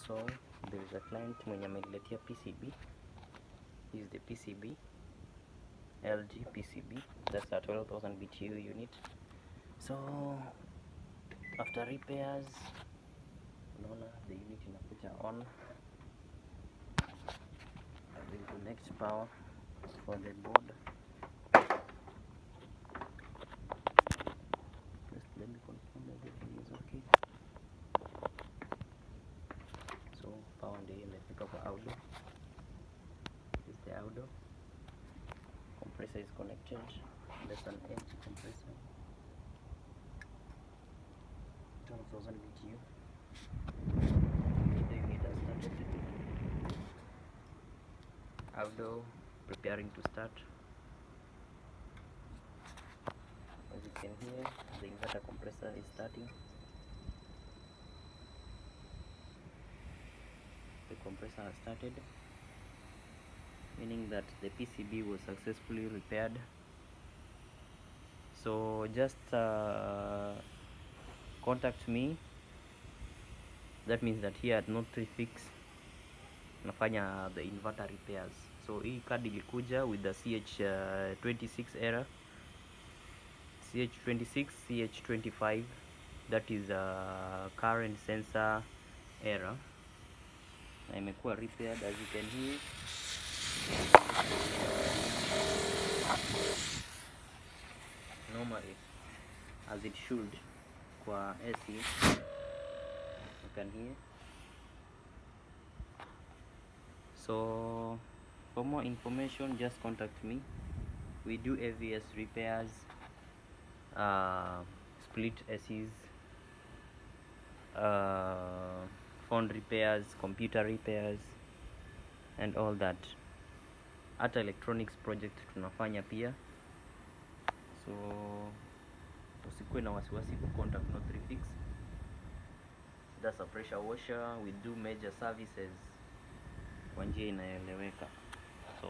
So there is a client mwenye ameniletea PCB. This is the PCB, LG PCB. That's a 12,000 BTU unit. So after repairs, unaona the unit inakuja on. I will connect power for the board. Just let me confirm everything is okay. So power ndio imefika kwa auto. This is the auto. Compressor is connected. That's an empty compressor. 12,000 BTU. The unit has started. Auto preparing to start. As you can hear, the inverter compressor is starting. The compressor has started, meaning that the PCB was successfully repaired. So just contact me. That means that here at North 36 nafanya the inverter repairs. So hii card ilikuja with the CH26 error, CH26, CH25, that is a current sensor error, na imekuwa repaired as you can hear. Normally as it should kwa AC, you can hear. So for more information, just contact me. We do AVS repairs, split ACs, phone repairs, computer repairs, and all that. Hata electronics project tunafanya pia. So usikuwe na wasiwasi ku contact North 36. That's a pressure washer. We do major services kwa njia inaeleweka. So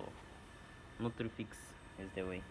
North 36 is the way.